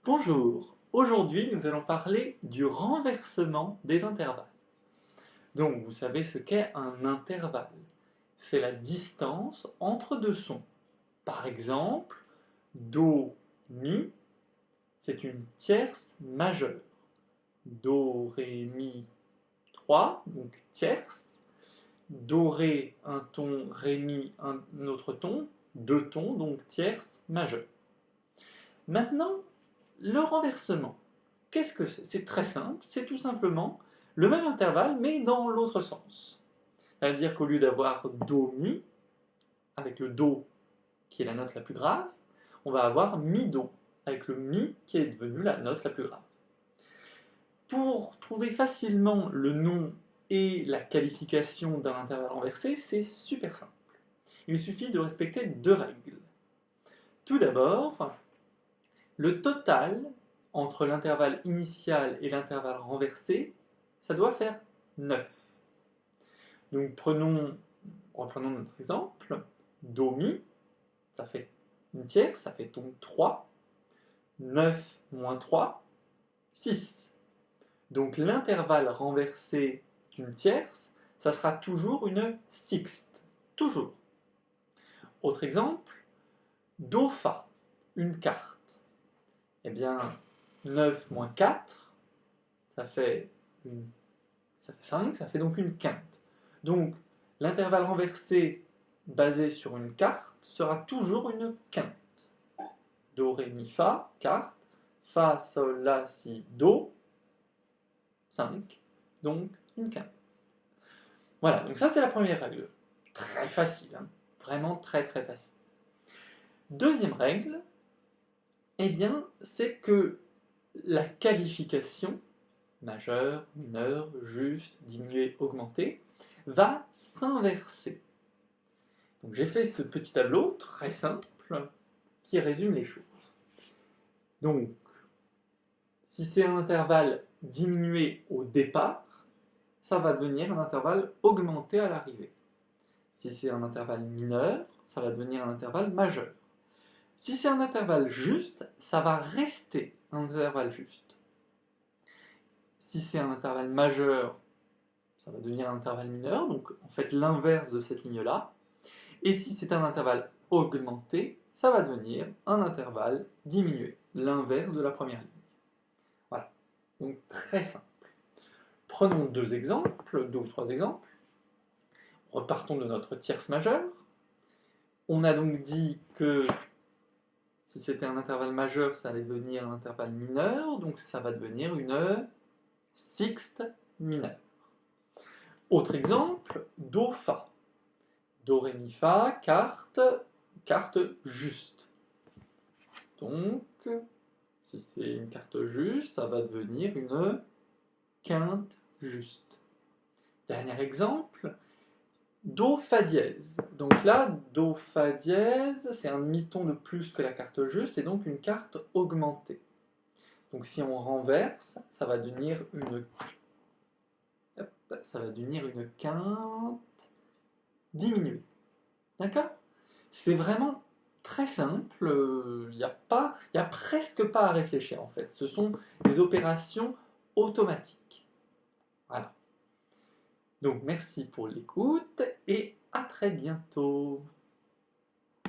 Bonjour, aujourd'hui nous allons parler du renversement des intervalles. Donc vous savez ce qu'est un intervalle. C'est la distance entre deux sons. Par exemple, Do, Mi, c'est une tierce majeure. Do, Ré, Mi, 3, donc tierce. Do, Ré, un ton, Ré, Mi, un autre ton, deux tons, donc tierce majeure. Maintenant, le renversement, qu'est-ce que c'est? C'est très simple, c'est tout simplement le même intervalle, mais dans l'autre sens. C'est-à-dire qu'au lieu d'avoir Do, Mi, avec le Do qui est la note la plus grave, on va avoir Mi, Do, avec le Mi qui est devenu la note la plus grave. Pour trouver facilement le nom et la qualification d'un intervalle renversé, c'est super simple. Il suffit de respecter deux règles. Tout d'abord, le total entre l'intervalle initial et l'intervalle renversé, ça doit faire 9. Donc reprenons notre exemple. Do, Mi, ça fait une tierce, ça fait donc 3. 9 moins 3, 6. Donc l'intervalle renversé d'une tierce, ça sera toujours une sixte. Toujours. Autre exemple, Do, Fa, une quarte. Eh bien, 9 moins 4, ça fait 5, ça fait donc une quinte. Donc, l'intervalle renversé basé sur une quarte sera toujours une quinte. Do, Ré, Mi, Fa, quarte. Fa, Sol, La, Si, Do, 5, donc une quinte. Voilà, donc ça c'est la première règle. Très facile, hein. Vraiment très très facile. Deuxième règle, eh bien, c'est que la qualification, majeur, mineur, juste, diminué, augmenté, va s'inverser. Donc j'ai fait ce petit tableau très simple qui résume les choses. Donc, si c'est un intervalle diminué au départ, ça va devenir un intervalle augmenté à l'arrivée. Si c'est un intervalle mineur, ça va devenir un intervalle majeur. Si c'est un intervalle juste, ça va rester un intervalle juste. Si c'est un intervalle majeur, ça va devenir un intervalle mineur, donc en fait l'inverse de cette ligne-là. Et si c'est un intervalle augmenté, ça va devenir un intervalle diminué, l'inverse de la première ligne. Voilà, donc très simple. Prenons deux ou trois exemples. Repartons de notre tierce majeure. On a donc dit que si c'était un intervalle majeur, ça allait devenir un intervalle mineur, donc ça va devenir une sixte mineure. Autre exemple, Do, Fa. Do, Ré, Mi, Fa, quarte juste. Donc, si c'est une quarte juste, ça va devenir une quinte juste. Dernier exemple, Do, Fa dièse. Donc là, Do, Fa dièse, c'est un demi-ton de plus que la quarte juste, c'est donc une quarte augmentée. Donc si on renverse, ça va devenir une quinte diminuée. D'accord? C'est vraiment très simple, il n'y a presque pas à réfléchir en fait. Ce sont des opérations automatiques. Voilà. Donc merci pour l'écoute et à très bientôt.